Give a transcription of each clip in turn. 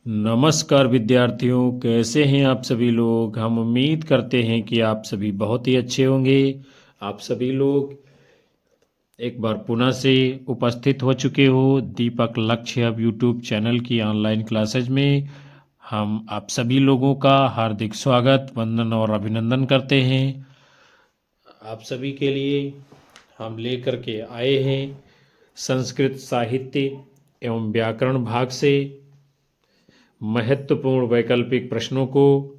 नमस्कार विद्यार्थियों, कैसे हैं आप सभी लोग। हम उम्मीद करते हैं कि आप सभी बहुत ही अच्छे होंगे। आप सभी लोग एक बार पुनः से उपस्थित हो चुके हो दीपक लक्ष्य अब यूट्यूब चैनल की ऑनलाइन क्लासेज में। हम आप सभी लोगों का हार्दिक स्वागत, वंदन और अभिनंदन करते हैं। आप सभी के लिए हम लेकर के आए हैं संस्कृत साहित्य एवं व्याकरण भाग से महत्वपूर्ण वैकल्पिक प्रश्नों को,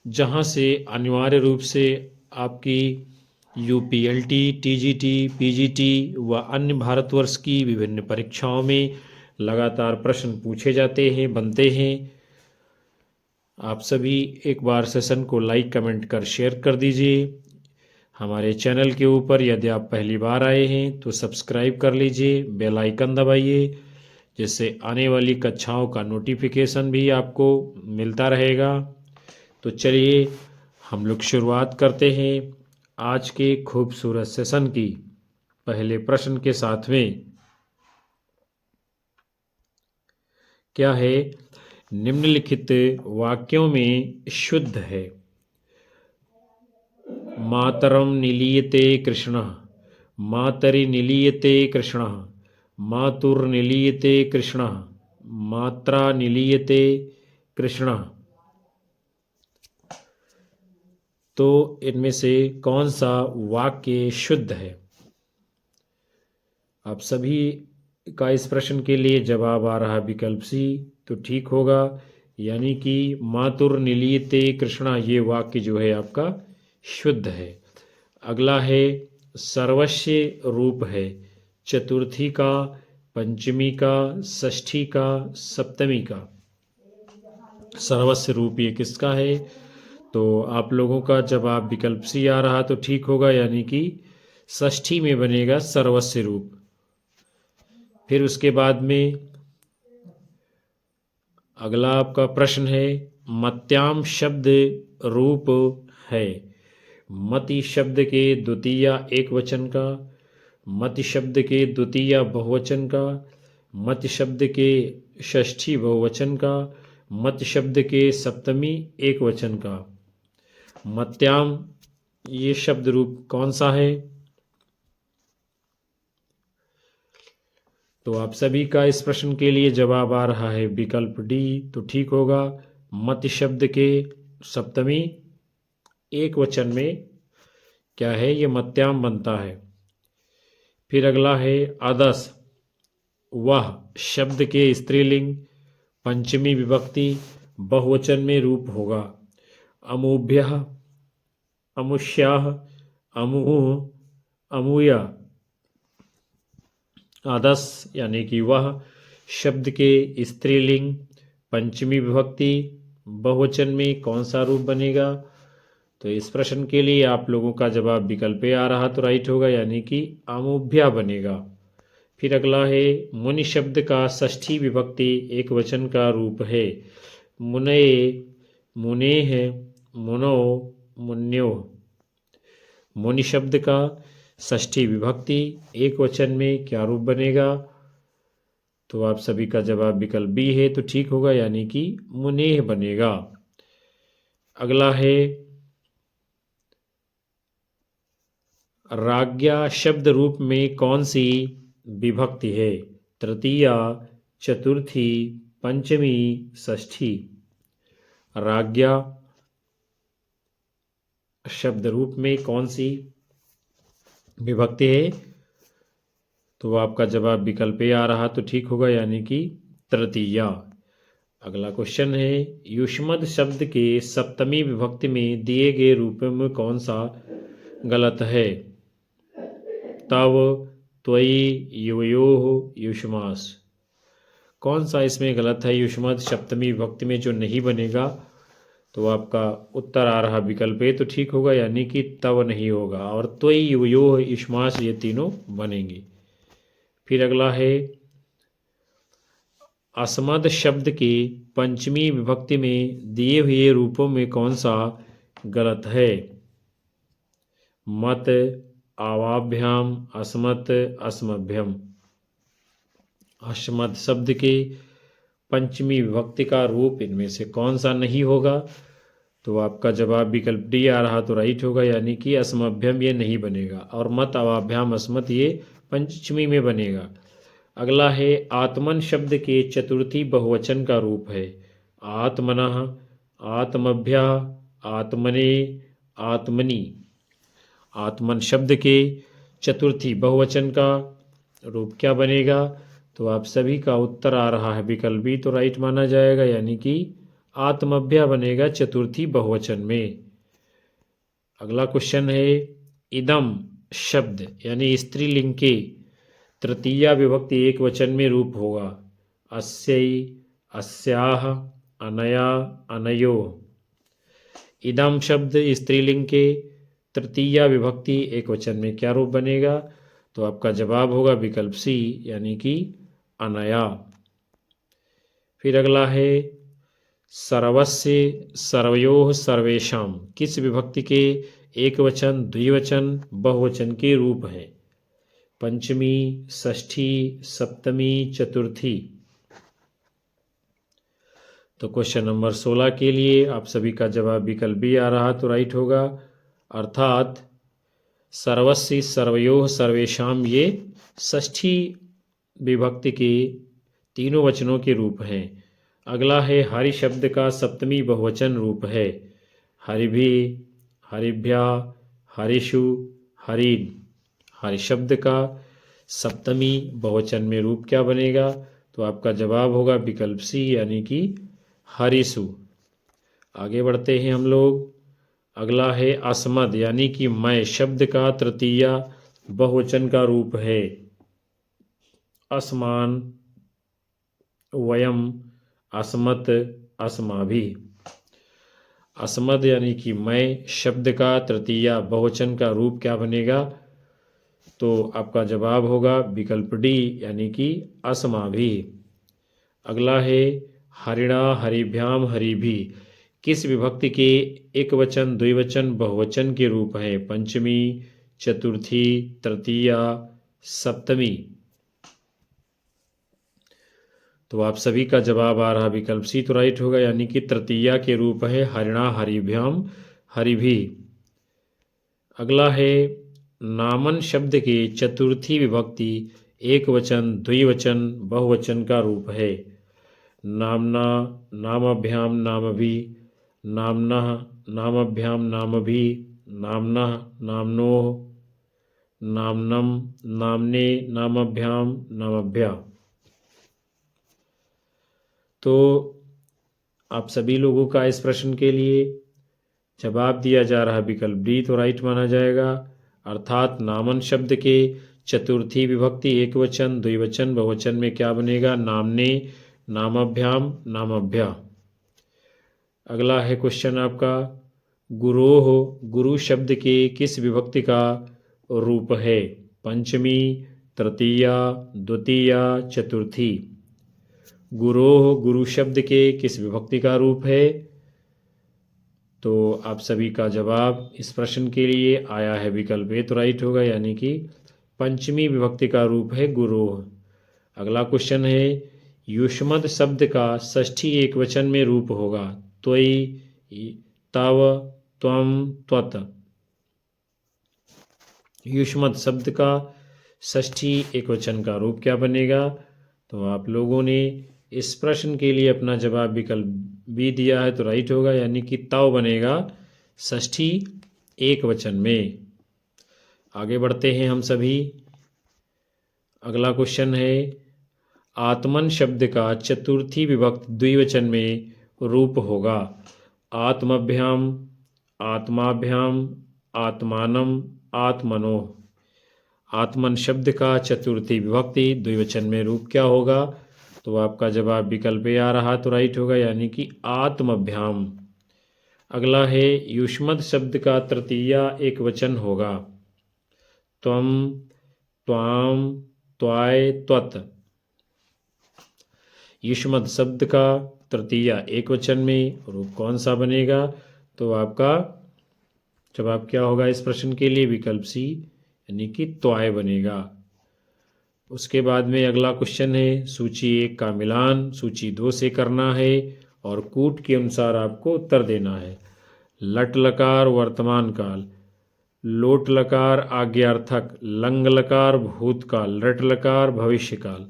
जहां से अनिवार्य रूप से आपकी यूपीएलटी, टीजीटी, पीजीटी व अन्य भारतवर्ष की विभिन्न परीक्षाओं में लगातार प्रश्न पूछे जाते हैं, बनते हैं। आप सभी एक बार सेशन को लाइक, कमेंट कर शेयर कर दीजिए। हमारे चैनल के ऊपर यदि आप पहली बार आए हैं तो सब्सक्राइब कर लीजिए, बेल आइकन दबाइए, जिससे आने वाली कक्षाओं का नोटिफिकेशन भी आपको मिलता रहेगा। तो चलिए हम लोग शुरुआत करते हैं आज के खूबसूरत सेशन की पहले प्रश्न के साथ में। क्या है? निम्नलिखित वाक्यों में शुद्ध है। मातरम निलीयते कृष्णः, मातरि निलीयते कृष्णः, मातुर निलीयते कृष्णः, मात्रा निलीयते कृष्णः। तो इनमें से कौन सा वाक्य शुद्ध है? आप सभी का इस प्रश्न के लिए जवाब आ रहा विकल्प सी, तो ठीक होगा, यानी कि मातुर निलीयते कृष्णा, ये वाक्य जो है आपका शुद्ध है। अगला है सर्वस्व रूप है चतुर्थी का, पंचमी का, षष्ठी का, सप्तमी का। सर्वस्व रूप ये किसका है? तो आप लोगों का जवाब विकल्प सी आ रहा, तो ठीक होगा, यानी कि षष्ठी में बनेगा सर्वस्व रूप। फिर उसके बाद में अगला आपका प्रश्न है मत्याम शब्द रूप है मति शब्द के द्वितीय एक वचन का, मति शब्द के द्वितीय बहुवचन का, मति शब्द के षष्ठी बहुवचन का, मति शब्द के सप्तमी एक वचन का। मत्याम ये शब्द रूप कौन सा है? तो आप सभी का इस प्रश्न के लिए जवाब आ रहा है विकल्प डी, तो ठीक होगा। मत शब्द के सप्तमी एक वचन में क्या है? ये मत्याम बनता है। फिर अगला है अदस, वह शब्द के स्त्रीलिंग पंचमी विभक्ति बहुवचन में रूप होगा अमुभ्यः, अमुष्याः, अमुः, अमूया। आदस यानी कि वह शब्द के स्त्रीलिंग पंचमी विभक्ति बहुवचन में कौन सा रूप बनेगा? तो इस प्रश्न के लिए आप लोगों का जवाब विकल्प ए आ रहा, तो राइट होगा, यानी कि अमुभ्या बनेगा। फिर अगला है मुनि शब्द का षष्ठी विभक्ति एक वचन का रूप है मुनये, मुनेह, मुनो, मुन्यो। मुनि शब्द का षष्ठी विभक्ति एक वचन में क्या रूप बनेगा? तो आप सभी का जवाब विकल्प बी है, तो ठीक होगा, यानी कि मुनेह बनेगा। अगला है राज्ञा शब्द रूप में कौन सी विभक्ति है? तृतीया, चतुर्थी, पंचमी, षष्ठी। राज्ञा शब्द रूप में कौन सी विभक्ति है? तो आपका जवाब विकल्प ए आ रहा, तो ठीक होगा, यानी कि तृतीया। अगला क्वेश्चन है युष्मद शब्द के सप्तमी विभक्ति में दिए गए रूपों में कौन सा गलत है? तव, त्वयि, युवयोः, युष्मास। कौन सा इसमें गलत है? युष्मद सप्तमी विभक्ति में जो नहीं बनेगा, तो आपका उत्तर आ रहा विकल्प ए, तो ठीक होगा, यानी कि तव नहीं होगा, और त्वयि, युवयोः, युष्मास ये तीनों बनेंगे। फिर अगला है अस्मद शब्द के पंचमी विभक्ति में दिए हुए रूपों में कौन सा गलत है? मत, आवाभ्याम, अस्मत्, अस्मभ्यम। अस्मद शब्द के पंचमी विभक्ति का रूप इनमें से कौन सा नहीं होगा? तो आपका जवाब विकल्प डी आ रहा तो राइट होगा, यानी कि असमभ्यम ये नहीं बनेगा, और मत अवाभ्याम अस्मत् ये पंचमी में बनेगा। अगला है आत्मन शब्द के चतुर्थी बहुवचन का रूप है आत्मनः, आत्मभ्या, आत्मने, आत्मनि। आत्मन शब्द के चतुर्थी बहुवचन का रूप क्या बनेगा? तो आप सभी का उत्तर आ रहा है विकल्प बी तो राइट माना जाएगा, यानी कि आत्मभ्या बनेगा चतुर्थी बहुवचन में। अगला क्वेश्चन है इदम शब्द यानी स्त्रीलिंग के तृतीया विभक्ति एक वचन में रूप होगा अस्यै, अस्याः, अनया, अनयोः। इदम शब्द स्त्रीलिंग के तृतीया विभक्ति एक वचन में क्या रूप बनेगा? तो आपका जवाब होगा विकल्प सी, यानी कि अनया। फिर अगला है सर्वस्य, सर्वयोः, सर्वेषां किस विभक्ति के एक वचन, द्विवचन, बहुवचन के रूप हैं? पंचमी, षष्ठी, सप्तमी, चतुर्थी। तो क्वेश्चन नंबर 16 के लिए आप सभी का जवाब विकल्प बी आ रहा तो राइट होगा, अर्थात सर्वस्य, सर्वयोः, सर्वेषां ये षष्ठी विभक्ति के तीनों वचनों के रूप हैं। अगला है हरि शब्द का सप्तमी बहुवचन रूप है हरिभिः, हरिभ्या, हरिषु, हरिन्। हरि शब्द का सप्तमी बहुवचन में रूप क्या बनेगा? तो आपका जवाब होगा विकल्प सी, यानी कि हरिषु। आगे बढ़ते हैं हम लोग। अगला है अस्मद यानी कि मैं शब्द का तृतीया बहुवचन का रूप है अस्मान, वयम, अस्मत्, अस्माभिः। अस्मद यानी कि मैं शब्द का तृतीया बहुवचन का रूप क्या बनेगा? तो आपका जवाब होगा विकल्प डी, यानी कि अस्माभिः। अगला है हरिणा, हरिभ्याम, हरिभिः किस विभक्ति के एक वचन, द्विवचन, बहुवचन के रूप है? पंचमी, चतुर्थी, तृतीया, सप्तमी। तो आप सभी का जवाब आ रहा विकल्प सी तो राइट होगा, यानी कि तृतीया के रूप है हरिणा, हरिभ्याम, हरिभिः। अगला है नामन शब्द के चतुर्थी विभक्ति एक वचन, द्विवचन, बहुवचन का रूप है नामना, नामभ्याम, नामभिः, नामनः, नामभ्याम, नामभिः, नामनः, नामनोः, नामनम, नामने, नामभ्याम, नामभ्या। तो आप सभी लोगों का इस प्रश्न के लिए जवाब दिया जा रहा विकल्प डी तो राइट माना जाएगा, अर्थात नामन शब्द के चतुर्थी विभक्ति एक वचन, द्विवचन, बहुवचन में क्या बनेगा? नामने, नामभ्याम, नामभ्या। अगला है क्वेश्चन आपका गुरोः गुरु शब्द के किस विभक्ति का रूप है? पंचमी, तृतीया, द्वितीया, चतुर्थी। गुरोः गुरु शब्द के किस विभक्ति का रूप है? तो आप सभी का जवाब इस प्रश्न के लिए आया है विकल्प ए तो राइट होगा, यानी कि पंचमी विभक्ति का रूप है गुरोः। अगला क्वेश्चन है युष्मद् शब्द का षष्ठी एक वचन में रूप होगा त्वयि, तव, त्वं, त्वत्। युष्मद् शब्द का षष्ठी एक वचन का रूप क्या बनेगा? तो आप लोगों ने इस प्रश्न के लिए अपना जवाब विकल्प बी दिया है तो राइट होगा, यानी कि तव बनेगा षष्ठी एक वचन में। आगे बढ़ते हैं हम सभी। अगला क्वेश्चन है आत्मन शब्द का चतुर्थी विभक्त द्विवचन में रूप होगा आत्मभ्याम, आत्माभ्याम, आत्मानम, आत्मनोः। आत्मन शब्द का चतुर्थी विभक्ति द्विवचन में रूप क्या होगा? तो आपका जवाब विकल्प ए आ रहा तो राइट होगा, यानी कि आत्मभ्याम। अगला है युष्मद् शब्द का तृतीया एक वचन होगा त्वं, त्वां, त्वाय, त्वत्। युष्मद् शब्द का तृतीया एक वचन में रूप कौन सा बनेगा? तो आपका जवाब क्या होगा इस प्रश्न के लिए? विकल्प सी, यानी कि त्वाय बनेगा। उसके बाद में अगला क्वेश्चन है, सूची 1 का मिलान सूची 2 से करना है और कूट के अनुसार आपको उत्तर देना है। लट लकार वर्तमान काल, लोट लकार आज्ञार्थक, लंग लकार भूतकाल, रट लकार भविष्यकाल।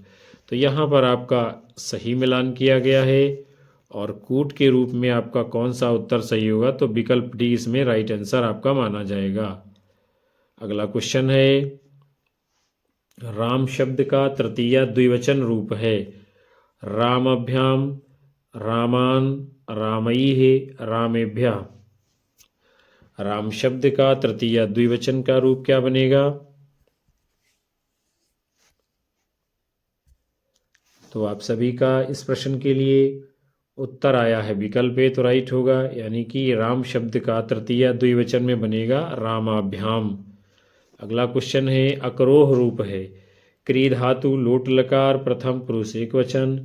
तो यहाँ पर आपका सही मिलान किया गया है और कूट के रूप में आपका कौन सा उत्तर सही होगा, तो विकल्प डी इसमें राइट आंसर आपका माना जाएगा। अगला क्वेश्चन है, राम शब्द का तृतीय द्विवचन रूप है। रामभ्याम, रामान, रामैः, रामेभ्यः। राम शब्द का तृतीय द्विवचन का रूप क्या बनेगा? तो आप सभी का इस प्रश्न के लिए उत्तर आया है विकल्प ए तो राइट होगा, यानी कि राम शब्द का तृतीय द्विवचन में बनेगा रामाभ्याम। अगला क्वेश्चन है, अकरोह रूप है। क्री धातु लोट लकार प्रथम पुरुष एकवचन,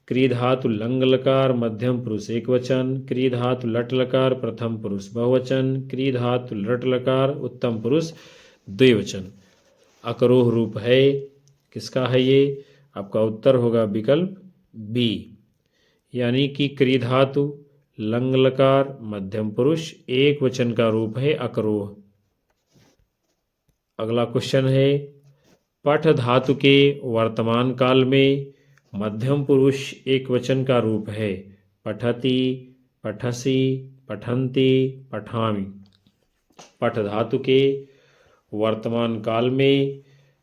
क्री धातु लंग लकार मध्यम पुरुष एकवचन, क्री धातु लट लकार प्रथम पुरुष बहुवचन, क्री धातु लट लकार उत्तम पुरुष द्विवचन। अकरोह रूप है, किसका है ये? आपका उत्तर होगा विकल्प बी, यानी कि क्री धातु लंग लकार मध्यम पुरुष एक वचन का रूप है अकरोह। अगला क्वेश्चन है, पठ धातु के वर्तमान काल में मध्यम पुरुष एक वचन का रूप है। पठति, पठसी, पठन्ति, पठामि। पठ धातु के वर्तमान काल में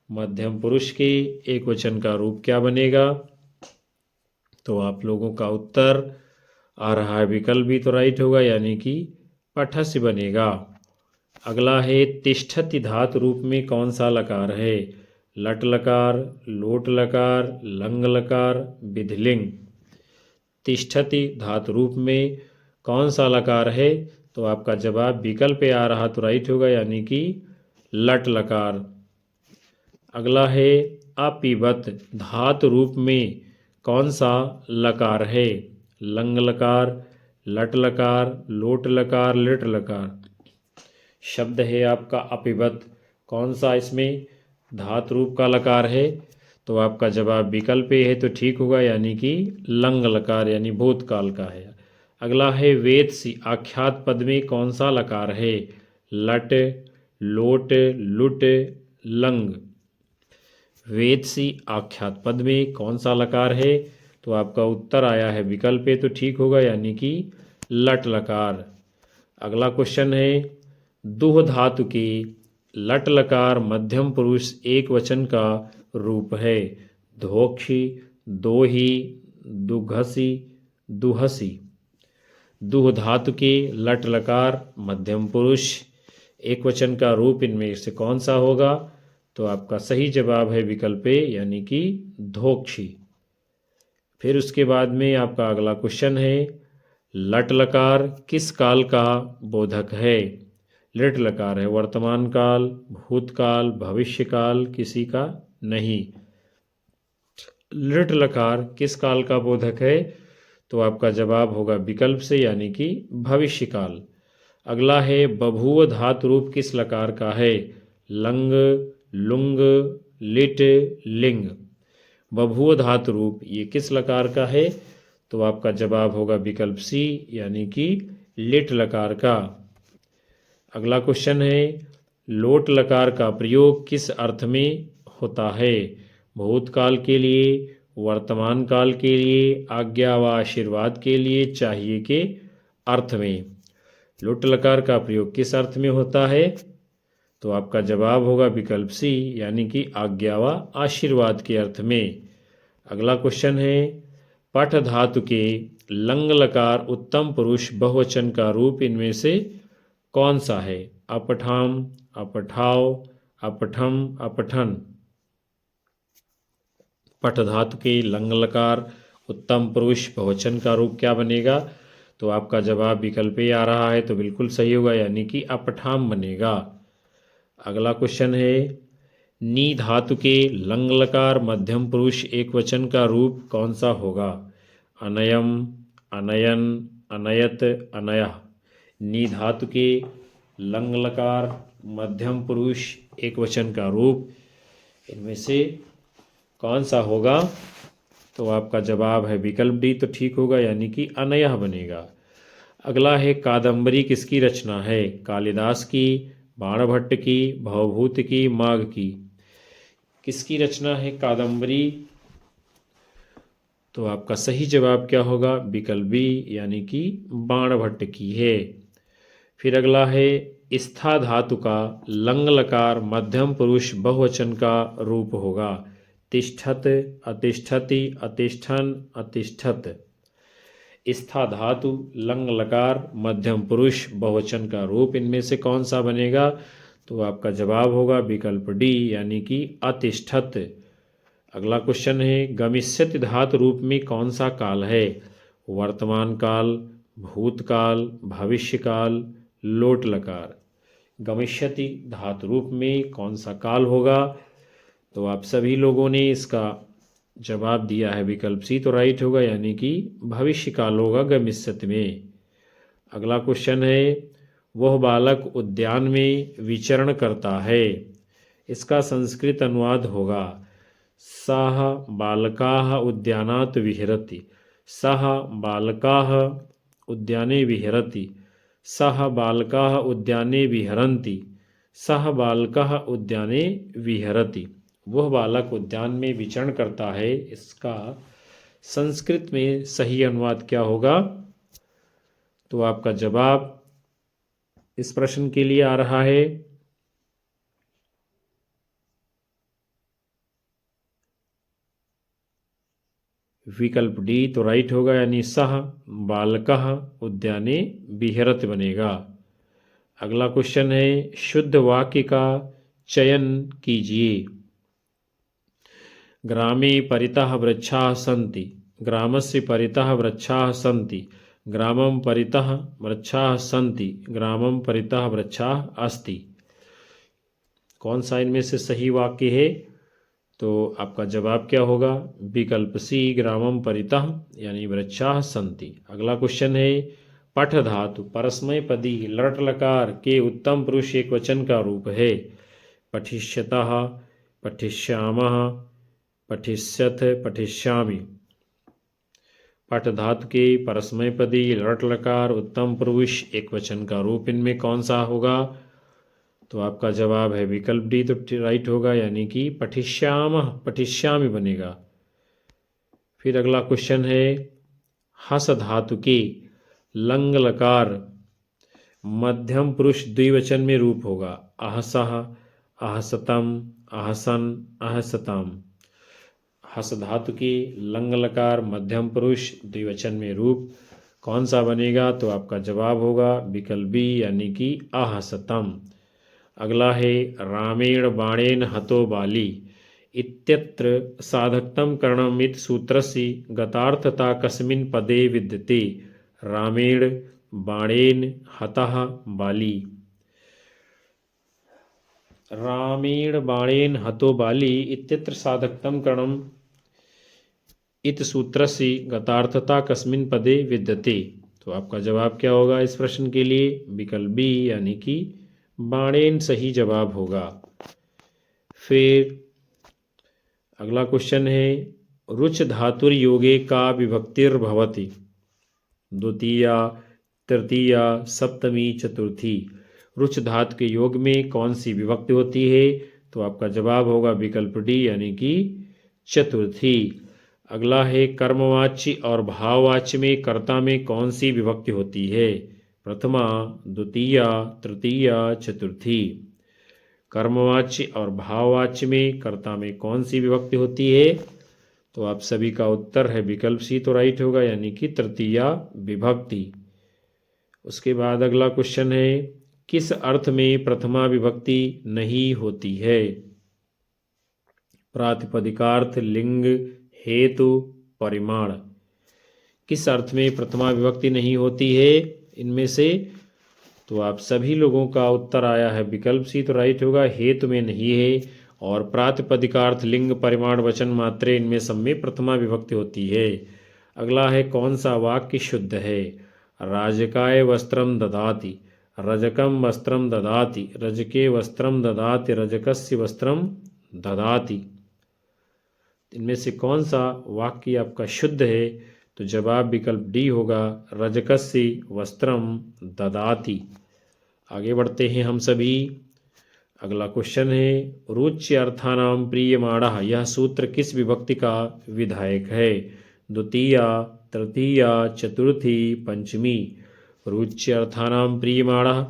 मध्यम पुरुष के एक वचन का रूप क्या बनेगा? तो आप लोगों का उत्तर आ रहा है विकल्प भी तो राइट होगा, यानी कि पठस्य बनेगा। अगला है, तिष्ठति धातु रूप में कौन सा लकार है? लट लकार, लोट लकार, लंग लकार, विधिलिंग। तिष्ठति धातु रूप में कौन सा लकार है? तो आपका जवाब विकल्प आ रहा तो राइट होगा, यानी कि लट लकार। अगला है, अपिबत धातु रूप में कौन सा लकार है? लंग लकार, लट लकार, लोट लकार, लिट लकार। शब्द है आपका अपिबत, कौन सा इसमें धातु रूप का लकार है? तो आपका जवाब विकल्प है तो ठीक होगा, यानी कि लंग लकार, यानी भूतकाल का है। अगला है, वेदसी आख्यात पद में कौन सा लकार है? लट, लोट, लुट, लंग। वेदसी आख्यात पद में कौन सा लकार है? तो आपका उत्तर आया है विकल्प तो ठीक होगा, यानी कि लट लकार। अगला क्वेश्चन है, दुह धातु के लट लकार मध्यम पुरुष एक वचन का रूप है। धोक्षी, दोही, दुघसी, दुहसी। दुह धातु के लट लकार मध्यम पुरुष एक वचन का रूप इनमें से कौन सा होगा? तो आपका सही जवाब है विकल्प ए, यानी कि धोक्षी। फिर उसके बाद में आपका अगला क्वेश्चन है, लट लकार किस काल का बोधक है? लिट लकार है वर्तमान काल, भूतकाल, भविष्यकाल, किसी का नहीं। लिट लकार किस काल का बोधक है? तो आपका जवाब होगा विकल्प से, यानी कि भविष्यकाल। अगला है, बभूव धातु रूप किस लकार का है? लंग, लुंग, लिट, लिंग। बभूव धातु रूप ये किस लकार का है? तो आपका जवाब होगा विकल्प सी, यानी कि लिट लकार का। अगला क्वेश्चन है, लोट लकार का प्रयोग किस अर्थ में होता है? भूतकाल के लिए, वर्तमान काल के लिए, आज्ञा व आशीर्वाद के लिए, चाहिए के अर्थ में। लोट लकार का प्रयोग किस अर्थ में होता है? तो आपका जवाब होगा विकल्प सी, यानी कि आज्ञा व आशीर्वाद के अर्थ में। अगला क्वेश्चन है, पठ धातु के लंग लकार उत्तम पुरुष बहुवचन का रूप इनमें से कौन सा है? अपठाम, अपठाओ, अपठम, अपठन। पठ धातु के लंग लकार उत्तम पुरुष बहुवचन का रूप क्या बनेगा? तो आपका जवाब विकल्प ए आ रहा है तो बिल्कुल सही होगा, यानी कि अपठाम बनेगा। अगला क्वेश्चन है, नी धातु के लंग लकार मध्यम पुरुष एक वचन का रूप कौन सा होगा? अनयम, अनयन, अनयत, अनयः। नी धातु के लंग लकार मध्यम पुरुष एक वचन का रूप इनमें से कौन सा होगा? तो आपका जवाब है विकल्प डी, तो ठीक होगा, यानी कि अनयः बनेगा। अगला है कादंबरी किसकी रचना है? कालिदास की, बाणभट्ट की, भवभूत की, माघ की। किसकी रचना है कादंबरी? तो आपका सही जवाब क्या होगा? विकल्प बी, यानी कि बाणभट्ट की है। फिर अगला है स्था धातु का लंग लकार मध्यम पुरुष बहुवचन का रूप होगा। तिष्ठत, अतिष्ठति, अतिष्ठन, अतिष्ठत। स्था धातु लंग लकार मध्यम पुरुष बहुवचन का रूप, इनमें से कौन सा बनेगा? तो आपका जवाब होगा विकल्प डी, यानी कि अतिष्ठत। अगला क्वेश्चन है गमिष्यति धातु रूप में कौन सा काल है? वर्तमान काल, भूतकाल, भविष्यकाल, लोट लकार। गमिष्यति धातु रूप में कौन सा काल होगा? तो आप सभी लोगों ने इसका जवाब दिया है विकल्प सी, तो राइट होगा, यानी कि भविष्य काल होगा गमिष्यति में। अगला क्वेश्चन है वह बालक उद्यान में विचरण करता है, इसका संस्कृत अनुवाद होगा सः बालकाः उद्यानात् विहरति, सः बालकाः उद्याने विहरति, सः बालकाः उद्याने विहरन्ति, सः बालकः उद्याने विहरति। वह बालक उद्यान में विचरण करता है, इसका संस्कृत में सही अनुवाद क्या होगा? तो आपका जवाब इस प्रश्न के लिए आ रहा है विकल्प डी, तो राइट होगा, यानी सः बालकः उद्याने विहरत बनेगा। अगला क्वेश्चन है शुद्ध वाक्य का चयन कीजिए। ग्रामे परितः वृक्षाः सन्ति, ग्रामस्य परितः वृक्षाः सन्ति, ग्रामं परितः वृक्षाः सन्ति, ग्रामं परितः वृक्षाः अस्ति। कौन सा इनमें से सही वाक्य है? तो आपका जवाब क्या होगा? विकल्प सी, ग्रामं परितः, यानी वृक्षाः सन्ति। अगला क्वेश्चन है पठ धातु परस्मैपदी लट लकार के उत्तम पुरुष एक वचन का रूप है। पठिष्यतः, पठिष्यामः, पठिष्यथ, पठिष्यामि। पठ धातु के परस्मैपदी लट लकार उत्तम पुरुष एक वचन का रूप, इनमें कौन सा होगा? तो आपका जवाब है विकल्प डी, तो राइट होगा, यानी कि पठिष्यामः, पठिष्यामि बनेगा। फिर अगला क्वेश्चन है हस धातु के लंग लकार मध्यम पुरुष द्विवचन में रूप होगा। अहसः, अहसतम, अहसन, अहसतम। हस धातु के लंग लकार मध्यम पुरुष द्विवचन में रूप कौन सा बनेगा? तो आपका जवाब होगा विकल्प बी, यानी कि अहसतम। अगला है रामेण बाणेन हतो बाली इत्यत्र साधकतम करणमिति सूत्रस्य गतार्थता कस्मिन् पदे विद्यते? रामेण बाणेन हतः बाली। रामेण बाणेन हतो बाली इत्यत्र साधकतम करणम इति सूत्रस्य गतार्थता कस्मिन् पदे विद्यते? तो आपका जवाब क्या होगा इस प्रश्न के लिए? विकल्प बी, यानी कि बाणेन सही जवाब होगा। फिर अगला क्वेश्चन है रुच धातुर योगे का विभक्तिर्भवति द्वितीया, तृतीया, सप्तमी, चतुर्थी। रुच धातु के योग में कौन सी विभक्ति होती है? तो आपका जवाब होगा विकल्प डी, यानी कि चतुर्थी। अगला है कर्मवाच्य और भाववाच्य में कर्ता में कौन सी विभक्ति होती है? प्रथमा, द्वितीया, तृतीया, चतुर्थी। कर्मवाच्य और भाववाच्य में कर्ता में कौन सी विभक्ति होती है? तो आप सभी का उत्तर है विकल्प सी, तो राइट होगा, यानी कि तृतीया विभक्ति। उसके बाद अगला क्वेश्चन है किस अर्थ में प्रथमा विभक्ति नहीं होती है? प्रातिपदिकार्थ, लिंग, हेतु, परिमाण। किस अर्थ में प्रथमा विभक्ति नहीं होती है इनमें से? तो आप सभी लोगों का उत्तर आया है विकल्प सी, तो राइट होगा, हेतु में नहीं है। और प्रातिपदिकार्थ, लिंग, परिमाण, वचन, मात्रे, इनमें सब में प्रथमा विभक्ति होती है। अगला है कौन सा वाक्य शुद्ध है? राजकाय वस्त्रम ददाति, रजकम वस्त्रम ददाति, रजके वस्त्रम ददाति, रजकस्य वस्त्रम ददाति। इनमें से कौन सा वाक्य आपका शुद्ध है? तो जवाब विकल्प डी होगा, रजकस्य वस्त्रम ददाति। आगे बढ़ते हैं हम सभी। अगला क्वेश्चन है, रुच्य अर्थानाम प्रीयमाणः, यह सूत्र किस विभक्ति का विधायक है? द्वितीया, तृतीया, चतुर्थी, पंचमी। रुच्य अर्थानाम प्रीयमाणः,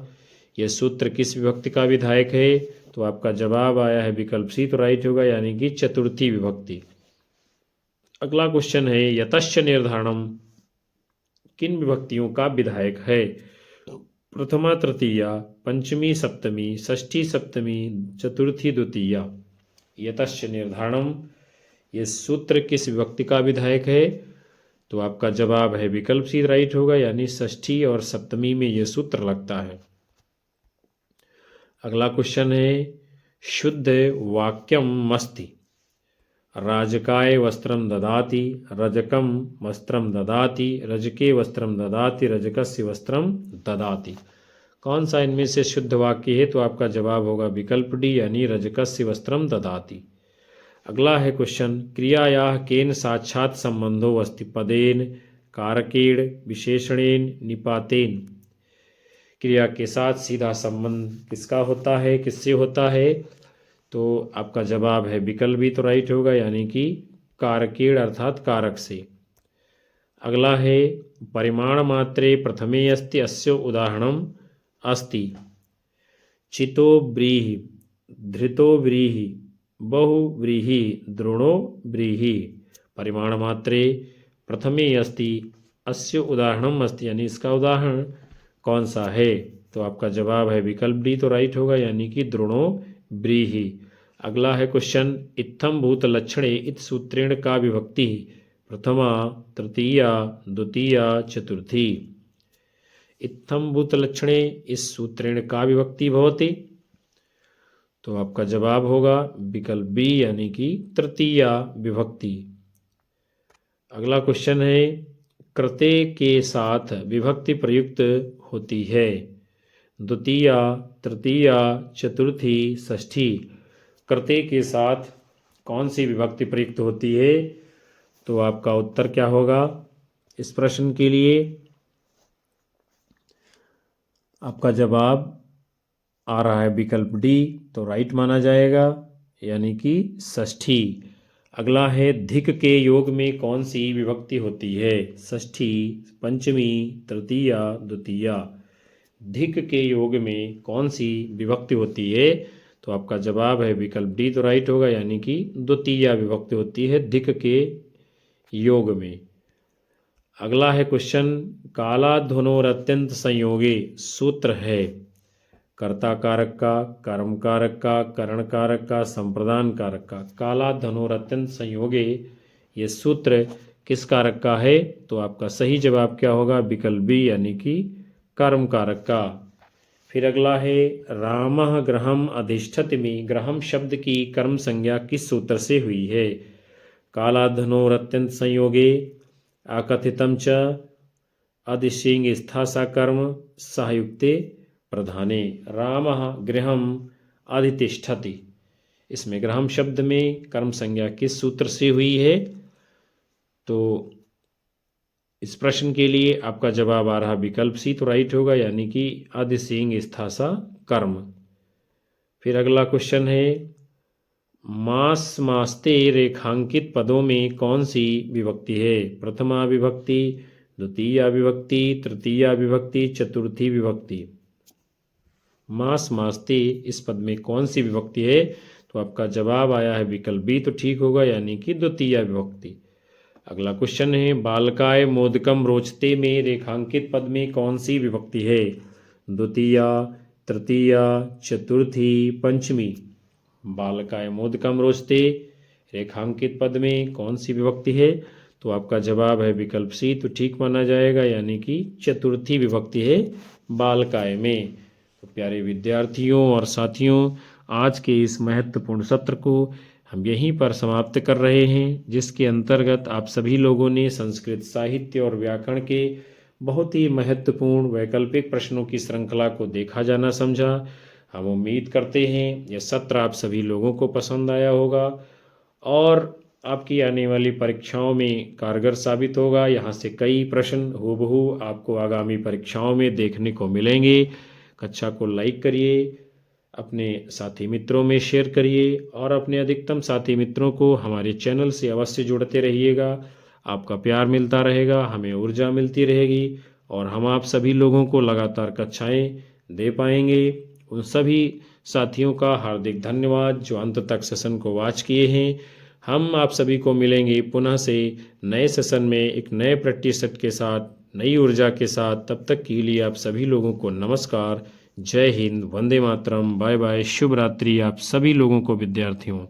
यह सूत्र किस विभक्ति का विधायक है? तो आपका जवाब आया है विकल्प सी, तो राइट होगा, यानी कि चतुर्थी विभक्ति। अगला क्वेश्चन है, यतश्च निर्धारणम किन विभक्तियों का विधायक है? प्रथमा तृतीया, पंचमी सप्तमी, षष्ठी सप्तमी, चतुर्थी द्वितीया। यतश्च निर्धारणम, ये सूत्र किस विभक्ति का विधायक है? तो आपका जवाब है विकल्प सी, राइट होगा, यानी षष्ठी और सप्तमी में यह सूत्र लगता है। अगला क्वेश्चन है, शुद्ध वाक्यम अस्ति, राजकाय वस्त्रम ददाति, रजकम वस्त्रम ददाति, रजके वस्त्रम ददाति, रजकस्य वस्त्रम ददाति। कौन सा इनमें से शुद्ध वाक्य है? तो आपका जवाब होगा विकल्प डी, यानी रजकस्य वस्त्रम ददाति। अगला है क्वेश्चन, क्रियायाः केन साक्षात् संबंधो अस्ति, पदेन, कारकेण, विशेषणेन, निपातेन। क्रिया के साथ सीधा संबंध किसका होता है, किससे होता है? तो आपका जवाब है विकल्प भी, तो राइट होगा, यानी कि कारकेण अर्थात कारक से। अगला है, परिमाण मात्रे प्रथमे अस्ति, अस्य उदाहरणम अस्ति, चितो व्रीहि, धृतो व्रीहि, बहु व्रीहि, द्रोणो व्रीहि। परिमाण मात्रे प्रथमे अस्ति, अस्य उदाहरणम अस्ति, यानी इसका उदाहरण कौन सा है? तो आपका जवाब है विकल्प डी, तो राइट होगा, यानी कि द्रोणो व्रीहि। अगला है क्वेश्चन, इत्थम भूत लक्षणे इत सूत्रेण का विभक्ति, प्रथमा, तृतीया, द्वितीया, चतुर्थी। इत्थम भूत लक्षणे इस सूत्रेण का विभक्ति भवति, तो आपका जवाब होगा विकल्प बी, यानी कि तृतीया विभक्ति। अगला क्वेश्चन है, कृते के साथ विभक्ति प्रयुक्त होती है, द्वितीया, तृतीया, चतुर्थी, षष्ठी। कृते के साथ कौन सी विभक्ति प्रयुक्त होती है? तो आपका उत्तर क्या होगा इस प्रश्न के लिए? आपका जवाब आ रहा है विकल्प डी, तो राइट माना जाएगा, यानी कि षष्ठी। अगला है, धिक के योग में कौन सी विभक्ति होती है? षष्ठी, पंचमी, तृतीया, द्वितीया। धिक के योग में कौन सी विभक्ति होती है? तो आपका जवाब है विकल्प डी, तो राइट होगा, यानी कि द्वितीया विभक्ति होती है धिक के योग में। अगला है क्वेश्चन, कालाध्वनोर अत्यंत संयोगे सूत्र है, कर्ता कारक का, कर्म कारक का, करण कारक का, संप्रदान कारक का। कालाध्वनोर अत्यंत संयोगे, ये सूत्र किस कारक का है? तो आपका सही जवाब क्या होगा? विकल्प बी, यानी कि कर्म कारक का। फिर अगला है, रामः गृहम् अधिष्ठति में गृहम् शब्द की कर्म संज्ञा किस सूत्र से हुई है? कालाध्वनोर अत्यंत संयोगे, आकथितम च, अधिशिंग स्था सा कर्म, सहयुक्ते प्रधाने। रामः गृहम् अधितिष्ठति, इसमें गृहम् शब्द में कर्म संज्ञा किस सूत्र से हुई है? तो इस प्रश्न के लिए आपका जवाब आ रहा विकल्प सी, तो राइट होगा, यानी कि अधिसिंग स्थासा कर्म। फिर अगला क्वेश्चन है, मास मास्ते रेखांकित पदों में कौन सी विभक्ति है? प्रथमा विभक्ति, द्वितीया विभक्ति, तृतीया विभक्ति, चतुर्थी विभक्ति। मास मास्ते इस पद में कौन सी विभक्ति है? तो आपका जवाब आया है विकल्प बी, तो ठीक होगा, यानी कि द्वितीया विभक्ति। अगला क्वेश्चन है, बालकाय मोदकम रोचते में रेखांकित पद में कौन सी विभक्ति है? द्वितीया, तृतीया, चतुर्थी, पंचमी। बालकाय मोदकम रोचते रेखांकित पद में कौन सी विभक्ति है? तो आपका जवाब है विकल्प सी, तो ठीक माना जाएगा, यानी कि चतुर्थी विभक्ति है बालकाय में। तो प्यारे विद्यार्थियों और साथियों, आज के इस महत्वपूर्ण सत्र को हम यहीं पर समाप्त कर रहे हैं, जिसके अंतर्गत आप सभी लोगों ने संस्कृत साहित्य और व्याकरण के बहुत ही महत्वपूर्ण वैकल्पिक प्रश्नों की श्रृंखला को देखा जाना समझा। हम उम्मीद करते हैं यह सत्र आप सभी लोगों को पसंद आया होगा और आपकी आने वाली परीक्षाओं में कारगर साबित होगा। यहाँ से कई प्रश्न हूबहू आपको आगामी परीक्षाओं में देखने को मिलेंगे। कक्षा को लाइक करिए, अपने साथी मित्रों में शेयर करिए और अपने अधिकतम साथी मित्रों को हमारे चैनल से अवश्य जोड़ते रहिएगा। आपका प्यार मिलता रहेगा, हमें ऊर्जा मिलती रहेगी और हम आप सभी लोगों को लगातार कक्षाएं दे पाएंगे। उन सभी साथियों का हार्दिक धन्यवाद जो अंत तक सेशन को वॉच किए हैं। हम आप सभी को मिलेंगे पुनः से नए सेशन में एक नए प्रैक्टिस सेट के साथ, नई ऊर्जा के साथ। तब तक के लिए आप सभी लोगों को नमस्कार, जय हिंद, वंदे मातरम, बाय बाय, शुभ रात्रि आप सभी लोगों को विद्यार्थियों।